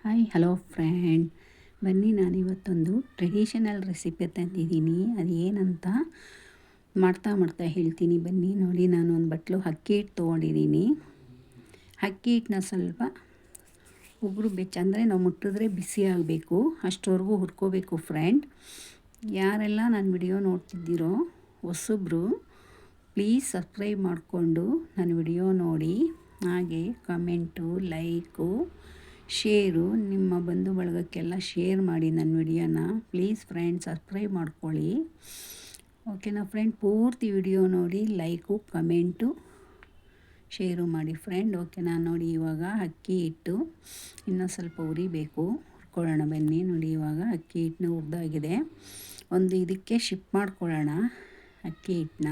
Hi hello friend, ಬನ್ನಿ ನಾನಿವತ್ತೊಂದು traditional recipe ತಂದಿದ್ದೀನಿ. ಅದು ಏನಂತ ಮಾಡ್ತಾ ಹೇಳ್ತೀನಿ ಬನ್ನಿ. ನೋಡಿ, ನಾನು ಒಂದು ಬಟ್ಲು ಅಕ್ಕಿ ಹಿಟ್ಟು ತೊಗೊಂಡಿದ್ದೀನಿ. ಅಕ್ಕಿ ಹಿಟ್ಟನ್ನ ಸ್ವಲ್ಪ ಉಗುರು ಅಂದರೆ ನಾವು ಮುಟ್ಟಿದ್ರೆ ಬಿಸಿ ಆಗಬೇಕು, ಅಷ್ಟವರೆಗೂ ಹುರ್ಕೋಬೇಕು ಫ್ರೆಂಡ್. ಯಾರೆಲ್ಲ ನನ್ನ ವಿಡಿಯೋ ನೋಡ್ತಿದ್ದೀರೋ ಹೊಸಬ್ರು, ಪ್ಲೀಸ್ ಸಬ್ಸ್ಕ್ರೈಬ್ ಮಾಡಿಕೊಂಡು ನನ್ನ ವಿಡಿಯೋ ನೋಡಿ. ಹಾಗೆ ಕಮೆಂಟು, ಲೈಕು, ಶೇರು, ನಿಮ್ಮ ಬಂಧು ಬಳಗಕ್ಕೆಲ್ಲ ಶೇರ್ ಮಾಡಿ ನನ್ನ ವಿಡಿಯೋನ. ಪ್ಲೀಸ್ ಫ್ರೆಂಡ್, ಸಬ್ಸ್ಕ್ರೈಬ್ ಮಾಡ್ಕೊಳ್ಳಿ, ಓಕೆನಾ ಫ್ರೆಂಡ್. ಪೂರ್ತಿ ವಿಡಿಯೋ ನೋಡಿ, ಲೈಕು, ಕಮೆಂಟು, ಶೇರು ಮಾಡಿ ಫ್ರೆಂಡ್, ಓಕೆನಾ. ನೋಡಿ, ಇವಾಗ ಅಕ್ಕಿ ಹಿಟ್ಟು ಇನ್ನೂ ಸ್ವಲ್ಪ ಹುರಿಬೇಕು, ಹುರ್ಕೊಳ್ಳೋಣ ಬನ್ನಿ. ನೋಡಿ, ಇವಾಗ ಅಕ್ಕಿ ಹಿಟ್ಟನ್ನ ಹುರಿದಾಗಿದೆ. ಒಂದು ಇದಕ್ಕೆ ಶಿಫ್ಟ್ ಮಾಡ್ಕೊಳ್ಳೋಣ ಅಕ್ಕಿ ಹಿಟ್ಟನ್ನ.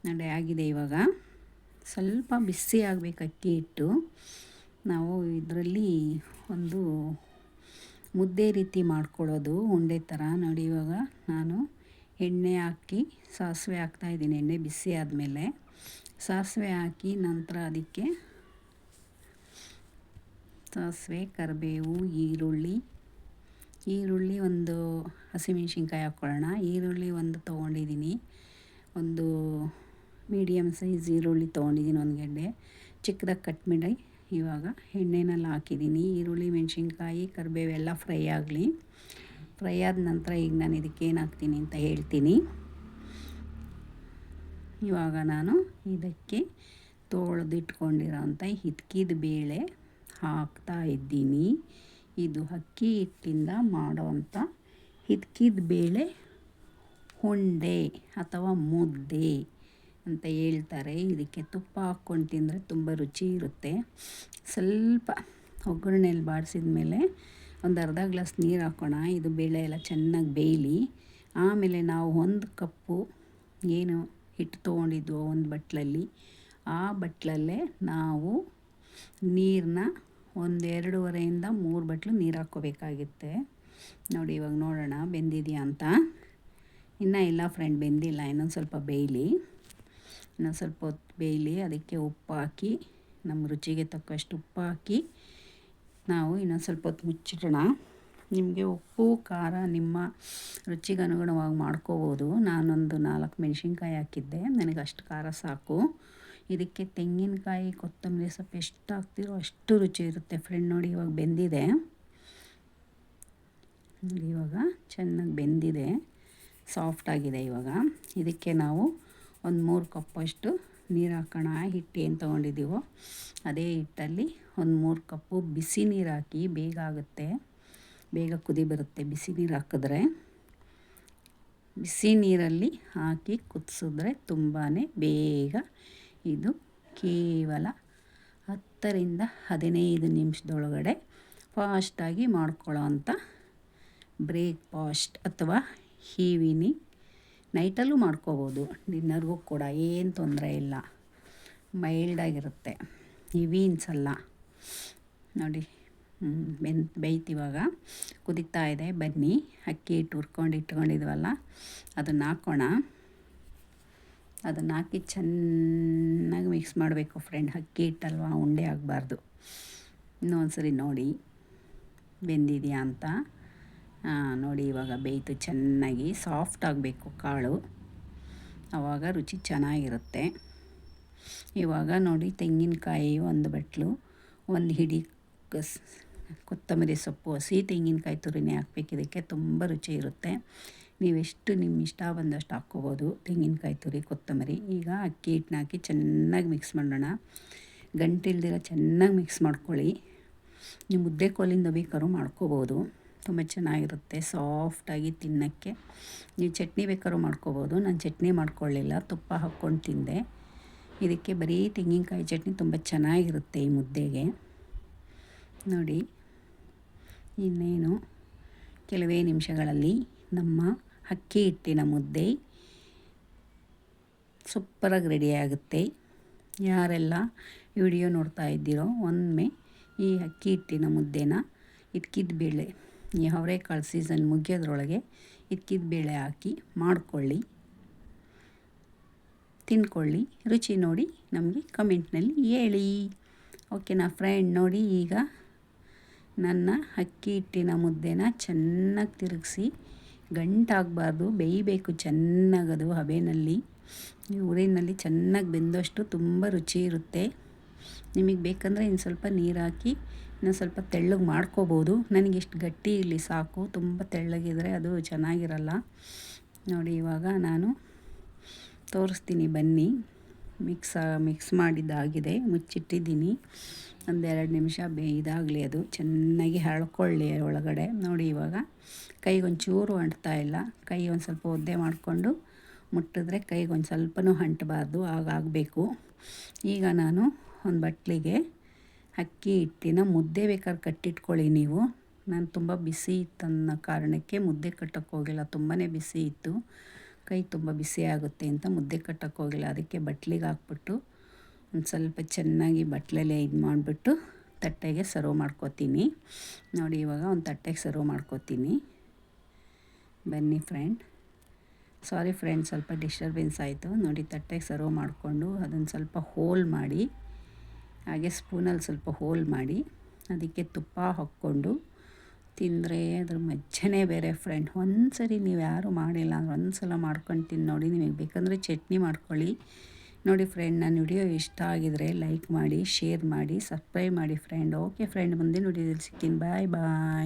ನೋಡಿ, ಆಗಿದೆ. ಇವಾಗ ಸ್ವಲ್ಪ ಬಿಸಿ ಆಗಬೇಕು ಅಕ್ಕಿ ಹಿಟ್ಟು. ನಾವು ಇದರಲ್ಲಿ ಒಂದು ಮುದ್ದೆ ರೀತಿ ಮಾಡ್ಕೊಳ್ಳೋದು, ಉಂಡೆ ಥರ. ನೋಡಿ, ಇವಾಗ ನಾನು ಎಣ್ಣೆ ಹಾಕಿ ಸಾಸಿವೆ ಹಾಕ್ತಾಯಿದ್ದೀನಿ. ಎಣ್ಣೆ ಬಿಸಿ ಆದಮೇಲೆ ಸಾಸಿವೆ ಹಾಕಿ ನಂತರ ಅದಕ್ಕೆ ಸಾಸಿವೆ, ಕರಿಬೇವು, ಈರುಳ್ಳಿ ಒಂದು ಹಸಿಮೆಣ್ಸಿನ್ಕಾಯಿ ಹಾಕ್ಕೊಳ್ಳೋಣ. ಈರುಳ್ಳಿ ಒಂದು ತೊಗೊಂಡಿದ್ದೀನಿ, ಒಂದು ಮೀಡಿಯಮ್ ಸೈಜ್ ಈರುಳ್ಳಿ ತೊಗೊಂಡಿದ್ದೀನಿ, ಒಂದು ಗೆಡ್ಡೆ ಚಿಕ್ಕದಾಗಿ ಕಟ್ ಮಾಡಿ. ಇವಾಗ ಎಣ್ಣೆನೆಲ್ಲ ಹಾಕಿದ್ದೀನಿ. ಈರುಳ್ಳಿ, ಮೆಣಸಿನ್ಕಾಯಿ, ಕರಿಬೇವು ಎಲ್ಲ ಫ್ರೈ ಆಗಲಿ. ಫ್ರೈ ಆದ ನಂತರ ಈಗ ನಾನು ಇದಕ್ಕೆ ಏನು ಹಾಕ್ತೀನಿ ಅಂತ ಹೇಳ್ತೀನಿ. ಇವಾಗ ನಾನು ಇದಕ್ಕೆ ತೊಳೆದಿಟ್ಕೊಂಡಿರೋಂಥ ಹಿದ್ಕಿದ ಬೇಳೆ ಹಾಕ್ತಾ ಇದ್ದೀನಿ. ಇದು ಅಕ್ಕಿ ಹಿಟ್ಟಿಂದ ಮಾಡೋವಂಥ ಹಿದ್ಕಿದ ಬೇಳೆ ಉಂಡೆ ಅಥವಾ ಮುದ್ದೆ ಅಂತ ಹೇಳ್ತಾರೆ. ಇದಕ್ಕೆ ತುಪ್ಪ ಹಾಕ್ಕೊಂಡು ತಿಂದರೆ ತುಂಬ ರುಚಿ ಇರುತ್ತೆ. ಸ್ವಲ್ಪ ಒಗ್ಗರಣೆಯಲ್ಲಿ ಬಾಡಿಸಿದ ಮೇಲೆ ಒಂದು ಅರ್ಧ ಗ್ಲಾಸ್ ನೀರು ಹಾಕೋಣ. ಇದು ಬೇಳೆ ಎಲ್ಲ ಚೆನ್ನಾಗಿ ಬೇಯಲಿ. ಆಮೇಲೆ ನಾವು 1 ಕಪ್ಪು ಏನು ಹಿಟ್ಟು ತೊಗೊಂಡಿದ್ವು ಒಂದು ಬಟ್ಲಲ್ಲಿ, ಆ ಬಟ್ಲಲ್ಲೇ ನಾವು ನೀರನ್ನ 2.5 3 ಬಟ್ಲು ನೀರು ಹಾಕ್ಕೋಬೇಕಾಗುತ್ತೆ. ನೋಡಿ, ಇವಾಗ ನೋಡೋಣ ಬೆಂದಿದೆಯಾ ಅಂತ. ಇನ್ನೂ ಇಲ್ಲ ಫ್ರೆಂಡ್, ಬೆಂದಿಲ್ಲ, ಇನ್ನೊಂದು ಸ್ವಲ್ಪ ಬೇಯಲಿ. ಇನ್ನೊಂದು ಸ್ವಲ್ಪ ಹೊತ್ತು ಬೇಯಲಿ. ಅದಕ್ಕೆ ಉಪ್ಪು ಹಾಕಿ, ನಮ್ಮ ರುಚಿಗೆ ತಕ್ಕಷ್ಟು ಉಪ್ಪು ಹಾಕಿ ನಾವು ಇನ್ನೊಂದು ಸ್ವಲ್ಪ ಹೊತ್ತು ಮುಚ್ಚಿಡೋಣ. ನಿಮಗೆ ಉಪ್ಪು ಖಾರ ನಿಮ್ಮ ರುಚಿಗೆ ಅನುಗುಣವಾಗಿ ಮಾಡ್ಕೋಬೋದು. ನಾನೊಂದು 4 ಮೆಣಸಿನ್ಕಾಯಿ ಹಾಕಿದ್ದೆ, ನನಗೆ ಅಷ್ಟು ಖಾರ ಸಾಕು. ಇದಕ್ಕೆ ತೆಂಗಿನಕಾಯಿ, ಕೊತ್ತಂಬರಿ ಸೊಪ್ಪು ಎಷ್ಟು ಹಾಕ್ತಿರೋ ಅಷ್ಟು ರುಚಿ ಇರುತ್ತೆ ಫ್ರೆಂಡ್. ನೋಡಿ, ಇವಾಗ ಬೆಂದಿದೆ. ನೋಡಿ, ಇವಾಗ ಚೆನ್ನಾಗಿ ಬೆಂದಿದೆ, ಸಾಫ್ಟಾಗಿದೆ. ಇವಾಗ ಇದಕ್ಕೆ ನಾವು ಒಂದು 3 ಕಪ್ಪಷ್ಟು ನೀರು ಹಾಕೋಣ. ಹಿಟ್ಟು ಏನು ತೊಗೊಂಡಿದ್ದೀವೋ ಅದೇ ಹಿಟ್ಟಲ್ಲಿ ಒಂದು 3 ಕಪ್ಪು ಬಿಸಿ ನೀರು ಹಾಕಿ. ಬೇಗ ಆಗುತ್ತೆ, ಬೇಗ ಕುದಿ ಬರುತ್ತೆ ಬಿಸಿ ನೀರು ಹಾಕಿದ್ರೆ. ಬಿಸಿ ನೀರಲ್ಲಿ ಹಾಕಿ ಕುದಿಸಿದ್ರೆ ತುಂಬಾ ಬೇಗ ಇದು ಕೇವಲ 10ರಿಂದ 15 ನಿಮಿಷದೊಳಗಡೆ ಫಾಸ್ಟಾಗಿ ಮಾಡ್ಕೊಳ್ಳೋ ಅಂಥ ಬ್ರೇಕ್ಫಾಸ್ಟ್ ಅಥವಾ ಈವ್ನಿಂಗ್ ನೈಟಲ್ಲೂ ಮಾಡ್ಕೋಬೋದು, ಡಿನ್ನರ್ಗೂ ಕೂಡ ಏನು ತೊಂದರೆ ಇಲ್ಲ. ಮೈಲ್ಡಾಗಿರುತ್ತೆ, ಹೆವಿ ಅನ್ಸಲ್ಲ. ನೋಡಿ, ಬೇಯ್ತಿವಾಗ ಕುದೀತಾ ಇದೆ. ಬನ್ನಿ, ಅಕ್ಕಿ ಹಿಟ್ಟು ಇಟ್ಕೊಂಡಿದ್ವಲ್ಲ ಅದನ್ನು ಹಾಕೋಣ. ಅದನ್ನು ಹಾಕಿ ಚೆನ್ನಾಗಿ ಮಿಕ್ಸ್ ಮಾಡಬೇಕು ಫ್ರೆಂಡ್. ಅಕ್ಕಿ ಹಿಟ್ಟಲ್ವ, ಉಂಡೆ ಆಗಬಾರ್ದು. ಇನ್ನೊಂದು ಸರಿ ನೋಡಿ ಬೆಂದಿದೆಯಾ ಅಂತ. ನೋಡಿ, ಇವಾಗ ಬೇಯ್ತು ಚೆನ್ನಾಗಿ. ಸಾಫ್ಟ್ ಆಗಬೇಕು ಕಾಳು, ಆವಾಗ ರುಚಿ ಚೆನ್ನಾಗಿರುತ್ತೆ. ಇವಾಗ ನೋಡಿ, ತೆಂಗಿನಕಾಯಿ 1 ಬಟ್ಲು, 1 ಹಿಡಿ ಕೊತ್ತಂಬರಿ ಸೊಪ್ಪು, ಹಸಿ ತೆಂಗಿನಕಾಯಿ ತುರಿನೇ ಹಾಕ್ಬೇಕು. ಇದಕ್ಕೆ ತುಂಬ ರುಚಿ ಇರುತ್ತೆ. ನೀವೆಷ್ಟು ನಿಮ್ಮ ಇಷ್ಟ ಬಂದಷ್ಟು ಹಾಕ್ಕೋಬೋದು, ತೆಂಗಿನಕಾಯಿ ತುರಿ, ಕೊತ್ತಂಬರಿ. ಈಗ ಅಕ್ಕಿ ಹಿಟ್ಟನ್ನ ಹಾಕಿ ಚೆನ್ನಾಗಿ ಮಿಕ್ಸ್ ಮಾಡೋಣ. ಗಂಟಿಲ್ದಿರ ಚೆನ್ನಾಗಿ ಮಿಕ್ಸ್ ಮಾಡ್ಕೊಳ್ಳಿ. ನೀವು ಮುದ್ದೆ ಕೋಲಿಂದ ಬೇಕಾದ್ರೂ ಮಾಡ್ಕೋಬೋದು, ತುಂಬ ಚೆನ್ನಾಗಿರುತ್ತೆ ಸಾಫ್ಟಾಗಿ ತಿನ್ನೋಕ್ಕೆ. ನೀವು ಚಟ್ನಿ ಬೇಕಾದ್ರೂ ಮಾಡ್ಕೋಬೋದು. ನಾನು ಚಟ್ನಿ ಮಾಡ್ಕೊಳ್ಳಿಲ್ಲ, ತುಪ್ಪ ಹಾಕ್ಕೊಂಡು ತಿಂದೆ. ಇದಕ್ಕೆ ಬರೀ ತೆಂಗಿನಕಾಯಿ ಚಟ್ನಿ ತುಂಬ ಚೆನ್ನಾಗಿರುತ್ತೆ ಈ ಮುದ್ದೆಗೆ. ನೋಡಿ, ಇನ್ನೇನು ಕೆಲವೇ ನಿಮಿಷಗಳಲ್ಲಿ ನಮ್ಮ ಅಕ್ಕಿ ಹಿಟ್ಟಿನ ಮುದ್ದೆ ಸೂಪರಾಗಿ ರೆಡಿಯಾಗುತ್ತೆ. ಯಾರೆಲ್ಲ ವಿಡಿಯೋ ನೋಡ್ತಾ ಇದ್ದೀರೋ ಒಮ್ಮೆ ಈ ಅಕ್ಕಿ ಹಿಟ್ಟಿನ ಮುದ್ದೆನ ಹಿದ್ಕಿದ ಬೇಳೆ, ಈ ಅವರೆಕಾಳು ಸೀಸನ್ ಮುಗಿಯೋದ್ರೊಳಗೆ ಹಿದ್ಕಿದ ಬೇಳೆ ಹಾಕಿ ಮಾಡ್ಕೊಳ್ಳಿ, ತಿನ್ಕೊಳ್ಳಿ. ರುಚಿ ನೋಡಿ ನಮಗೆ ಕಮೆಂಟ್ನಲ್ಲಿ ಹೇಳಿ, ಓಕೆನಾ ಫ್ರೆಂಡ್. ನೋಡಿ, ಈಗ ನನ್ನ ಅಕ್ಕಿ ಹಿಟ್ಟಿನ ಮುದ್ದೆನ ಚೆನ್ನಾಗಿ ತಿರುಗಿಸಿ ಗಂಟಾಗಬಾರ್ದು, ಬೇಯಬೇಕು ಚೆನ್ನಾಗದು ಹಬೆಯಲ್ಲಿ, ಊರಿನಲ್ಲಿ ಚೆನ್ನಾಗಿ ಬೆಂದಷ್ಟು ತುಂಬ ರುಚಿ ಇರುತ್ತೆ. ನಿಮಗೆ ಬೇಕಂದರೆ ಇನ್ನು ಸ್ವಲ್ಪ ನೀರು ಹಾಕಿ ಇನ್ನೂ ಸ್ವಲ್ಪ ತೆಳ್ಳಗೆ ಮಾಡ್ಕೋಬೋದು. ನನಗಿಷ್ಟು ಗಟ್ಟಿ ಇರಲಿ ಸಾಕು, ತುಂಬ ತೆಳ್ಳಗಿದ್ರೆ ಅದು ಚೆನ್ನಾಗಿರಲ್ಲ. ನೋಡಿ ಇವಾಗ ನಾನು ತೋರಿಸ್ತೀನಿ ಬನ್ನಿ. ಮಿಕ್ಸ್ ಮಾಡಿದ್ದಾಗಿದೆ, ಮುಚ್ಚಿಟ್ಟಿದ್ದೀನಿ. ಒಂದೆರಡು ನಿಮಿಷ ಇದಾಗಲಿ, ಅದು ಚೆನ್ನಾಗಿ ಹರಳ್ಕೊಳ್ಳಿ ಒಳಗಡೆ. ನೋಡಿ ಇವಾಗ ಕೈಗೊಂಚೂರು ಅಂಟ್ತಾ ಇಲ್ಲ. ಕೈ ಒಂದು ಸ್ವಲ್ಪ ಒದ್ದೆ ಮಾಡಿಕೊಂಡು ಮುಟ್ಟಿದ್ರೆ ಕೈಗೆ ಒಂದು ಸ್ವಲ್ಪನೂ ಅಂಟಬಾರ್ದು, ಆಗಾಗಬೇಕು. ಈಗ ನಾನು ಒಂದು ಬಟ್ಲಿಗೆ ಅಕ್ಕಿ ಹಿಟ್ಟಿನ ಮುದ್ದೆ ಬೇಕಾದ್ರೆ ಕಟ್ಟಿಟ್ಕೊಳ್ಳಿ ನೀವು. ನಾನು ತುಂಬ ಬಿಸಿ ಇತ್ತನ್ನೋ ಕಾರಣಕ್ಕೆ ಮುದ್ದೆ ಕಟ್ಟೋಕ್ಕೆ ಹೋಗಿಲ್ಲ, ತುಂಬಾ ಬಿಸಿ ಇತ್ತು, ಕೈ ತುಂಬ ಬಿಸಿ ಆಗುತ್ತೆ ಅಂತ ಮುದ್ದೆ ಕಟ್ಟೋಕ್ಕೆ ಹೋಗಿಲ್ಲ. ಅದಕ್ಕೆ ಬಟ್ಲಿಗೆ ಹಾಕ್ಬಿಟ್ಟು ಒಂದು ಸ್ವಲ್ಪ ಚೆನ್ನಾಗಿ ಬಟ್ಲಲ್ಲೇ ಇದು ಮಾಡಿಬಿಟ್ಟು ತಟ್ಟೆಗೆ ಸರ್ವ್ ಮಾಡ್ಕೋತೀನಿ. ನೋಡಿ ಇವಾಗ ಒಂದು ತಟ್ಟೆಗೆ ಸರ್ವ್ ಮಾಡ್ಕೋತೀನಿ. ಬನ್ನಿ ಸಾರಿ ಫ್ರೆಂಡ್, ಸ್ವಲ್ಪ ಡಿಸ್ಟರ್ಬೆನ್ಸ್ ಆಯಿತು. ನೋಡಿ ತಟ್ಟೆಗೆ ಸರ್ವ್ ಮಾಡಿಕೊಂಡು ಅದನ್ನು ಸ್ವಲ್ಪ ಹೋಲ್ ಮಾಡಿ, ಹಾಗೆ ಸ್ಪೂನಲ್ಲಿ ಸ್ವಲ್ಪ ಹೋಲ್ ಮಾಡಿ ಅದಕ್ಕೆ ತುಪ್ಪ ಹಾಕ್ಕೊಂಡು ತಿಂದರೆ ಅದ್ರ ಮಜ್ಜನೇ ಬೇರೆ ಫ್ರೆಂಡ್. ಒಂದು ಸರಿ ನೀವು ಯಾರು ಮಾಡಿಲ್ಲ ಅಂದ್ರೆ ಒಂದು ಸಲ ಮಾಡ್ಕೊಂಡು ತಿಂದು ನೋಡಿ. ನಿಮಗೆ ಬೇಕಂದರೆ ಚಟ್ನಿ ಮಾಡ್ಕೊಳ್ಳಿ. ನೋಡಿ ಫ್ರೆಂಡ್, ನನ್ನ ವಿಡಿಯೋ ಇಷ್ಟ ಆಗಿದರೆ ಲೈಕ್ ಮಾಡಿ, ಶೇರ್ ಮಾಡಿ, ಸಬ್ಸ್ಕ್ರೈಬ್ ಮಾಡಿ ಫ್ರೆಂಡ್. ಓಕೆ ಫ್ರೆಂಡ್, ಮುಂದಿನ ವಿಡಿಯೋದಲ್ಲಿ ಸಿಗ್ತೀನಿ. ಬಾಯ್ ಬಾಯ್.